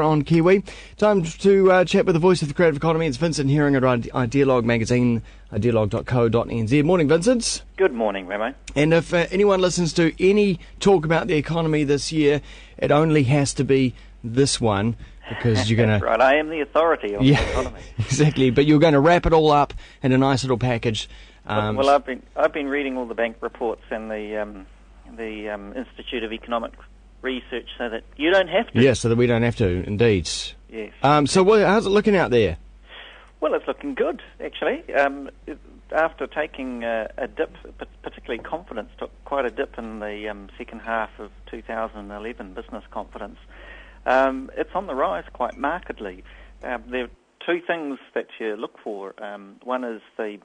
On Kiwi. Time to chat with the voice of the creative economy. It's Vincent Heeringa at Idealogue magazine, idealogue.co.nz. Morning, Vincent. Good morning, Wammo. And if anyone listens to any talk about the economy this year, it only has to be this one, because you're going to... Right, I am the authority on the economy. Exactly, but you're going to wrap it all up in a nice little package. Well, I've been reading all the bank reports and the Institute of Economic Research, so that you don't have to. Yes, so that we don't have to, indeed. Yes. So how's it looking out there? Well, it's looking good, actually. After taking a dip, particularly confidence took quite a dip in the second half of 2011, business confidence. It's on the rise quite markedly. There are two things that you look for. One is the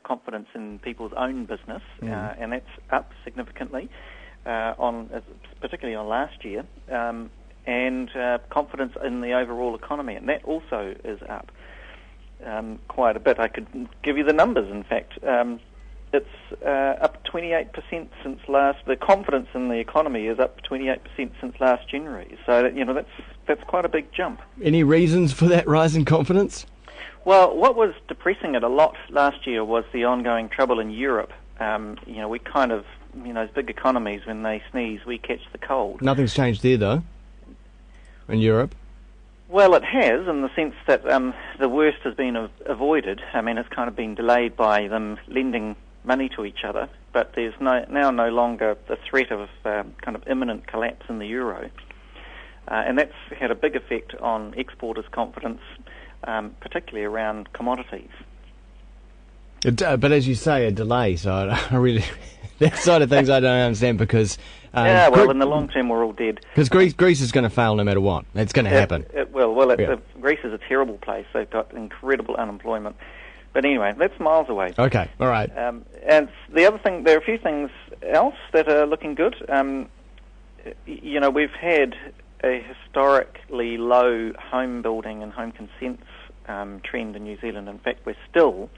confidence in people's own business, and that's up significantly. Particularly on last year, and confidence in the overall economy, and that also is up quite a bit. I could give you the numbers. In fact, it's up 28% since last. The confidence in the economy is up 28% since last January. So that's quite a big jump. Any reasons for that rise in confidence? Well, what was depressing it a lot last year was the ongoing trouble in Europe. We kind of, those big economies, when they sneeze, we catch the cold. Nothing's changed there, though, in Europe. Well, it has, in the sense that the worst has been avoided. I mean, it's kind of been delayed by them lending money to each other, but there's now no longer the threat of kind of imminent collapse in the euro. And that's had a big effect on exporters' confidence, particularly around commodities. But as you say, a delay, so I really... that side of things I don't understand, because... in the long term we're all dead. Because Greece is going to fail no matter what. It's going to happen. It will. Greece is a terrible place. They've got incredible unemployment. But anyway, that's miles away. Okay, all right. And the other thing, there are a few things else that are looking good. We've had a historically low home building and home consents trend in New Zealand. In fact, we're still...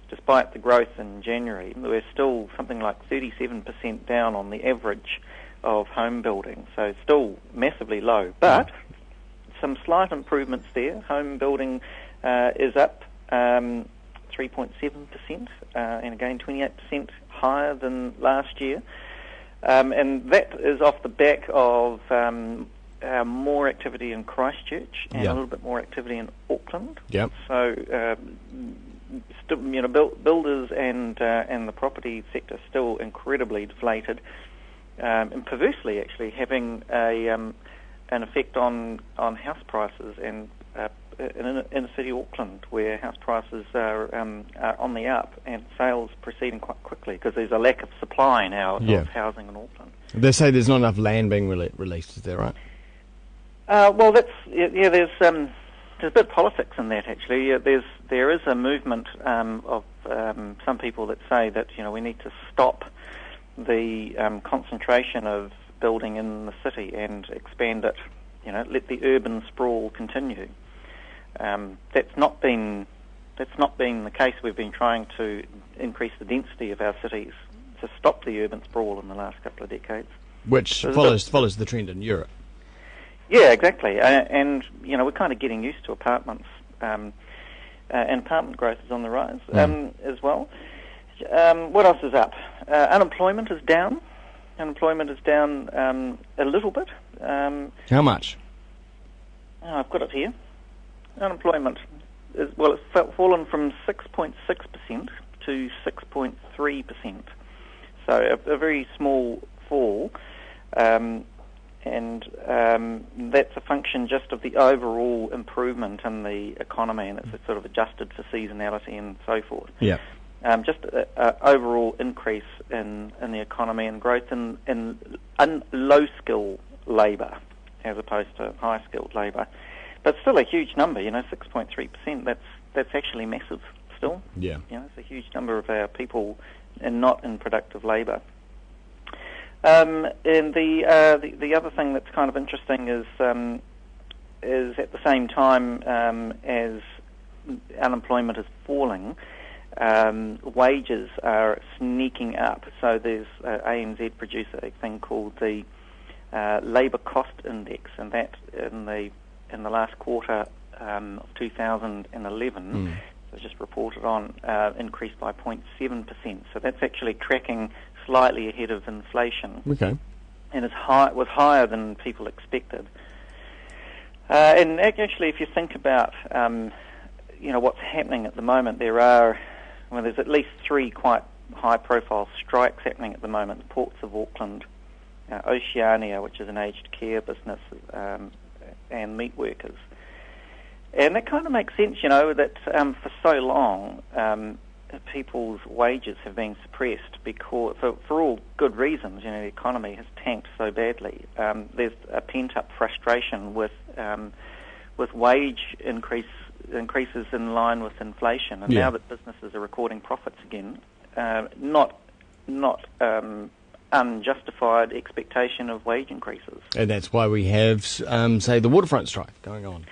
Despite the growth in January, we're still something like 37% down on the average of home building, so still massively low. But some slight improvements there. Home building is up 3.7%, and again 28% higher than last year. And that is off the back of more activity in Christchurch and a little bit more activity in Auckland. Yep. So... builders and the property sector still incredibly deflated, and perversely actually having an effect on house prices, and in inner city Auckland, where house prices are on the up and sales proceeding quite quickly because there's a lack of supply now of housing in Auckland. They say there's not enough land being released. Is that right? Well, there's a bit of politics in that, actually. There is a movement of some people that say that we need to stop the concentration of building in the city and expand it. Let the urban sprawl continue. That's not been the case. We've been trying to increase the density of our cities to stop the urban sprawl in the last couple of decades, which follows the trend in Europe. Yeah, exactly. And we're kind of getting used to apartments. And apartment growth is on the rise as well. What else is up? Unemployment is down. Unemployment is down a little bit. How much? I've got it here. Unemployment it's fallen from 6.6% to 6.3%. So a very small fall. And that's a function just of the overall improvement in the economy, and it's sort of adjusted for seasonality and so forth. Yeah. Just an overall increase in the economy and growth in low-skill labour as opposed to high-skilled labour. But still a huge number, 6.3%. That's actually massive still. Yeah. It's a huge number of our people not in productive labour. And the other thing that's kind of interesting is at the same time as unemployment is falling, wages are sneaking up. So there's ANZ produce a thing called the Labour Cost Index, and that in the in the last quarter of 2011, so just reported on, increased by 0.7%. So that's actually tracking slightly ahead of inflation. Okay. And was higher than people expected. And actually, if you think about what's happening at the moment, there's at least 3 quite high-profile strikes happening at the moment. The Ports of Auckland, Oceania, which is an aged care business, and meat workers. And that kind of makes sense, that for so long people's wages have been suppressed because, for all good reasons, the economy has tanked so badly. There's a pent-up frustration with wage increases in line with inflation, and now that businesses are recording profits again, not unjustified expectation of wage increases. And that's why we have, say, the waterfront strike going on.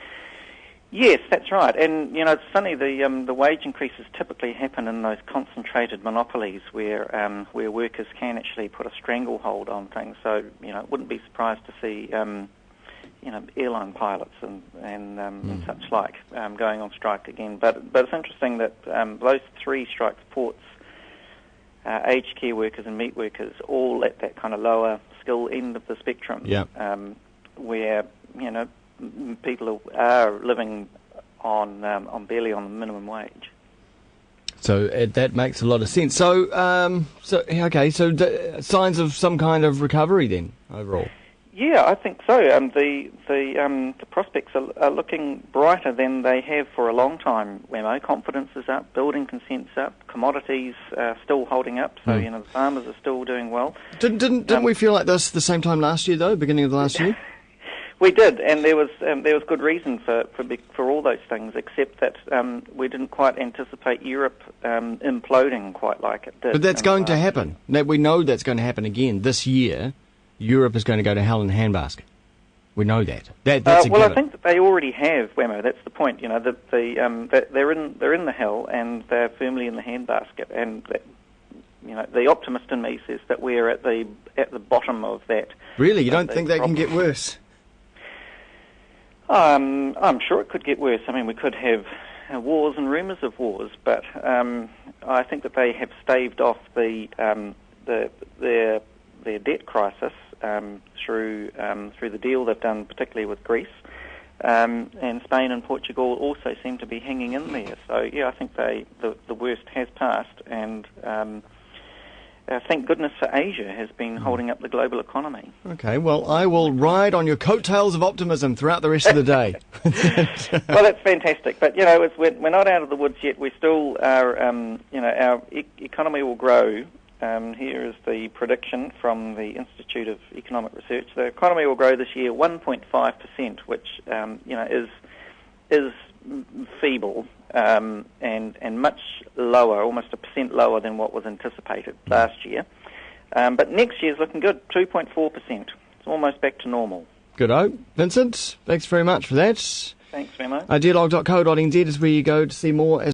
Yes, that's right. And, it's funny, the wage increases typically happen in those concentrated monopolies where workers can actually put a stranglehold on things. So, wouldn't be surprised to see, airline pilots and such like going on strike again. But it's interesting that those 3 strikes, ports, aged care workers and meat workers, all at that kind of lower skill end of the spectrum, where, people are living on barely on the minimum wage. So that makes a lot of sense. So signs of some kind of recovery then overall. Yeah, I think so. The prospects are looking brighter than they have for a long time. Wammo, confidence is up, building consent's up, commodities are still holding up. So the farmers are still doing well. Didn't we feel like this the same time last year though, beginning of the last year? We did, and there was good reason for all those things, except that we didn't quite anticipate Europe imploding quite like it did. But that's going to happen. We know that's going to happen again this year. Europe is going to go to hell in a handbasket. We know that. That's a given. I think that they already have, Wammo. That's the point. That they're in the hell and they're firmly in the handbasket. And that, the optimist in me says that we're at the bottom of that. Really, you don't think they can get worse? I'm sure it could get worse. I mean, we could have wars and rumours of wars, but I think that they have staved off their debt crisis through the deal they've done, particularly with Greece, and Spain and Portugal also seem to be hanging in there. So yeah, I think the worst has passed, and thank goodness for Asia has been holding up the global economy. Okay, well, I will ride on your coattails of optimism throughout the rest of the day. Well, that's fantastic. But, we're not out of the woods yet. We still are, our economy will grow. Here is the prediction from the Institute of Economic Research. The economy will grow this year 1.5%, which, is feeble. And much lower, almost 1% lower than what was anticipated last year. But next year's looking good, 2.4%. It's almost back to normal. Good-o. Vincent, thanks very much for that. Thanks, Wammo. Idealog.co.nz is where you go to see more.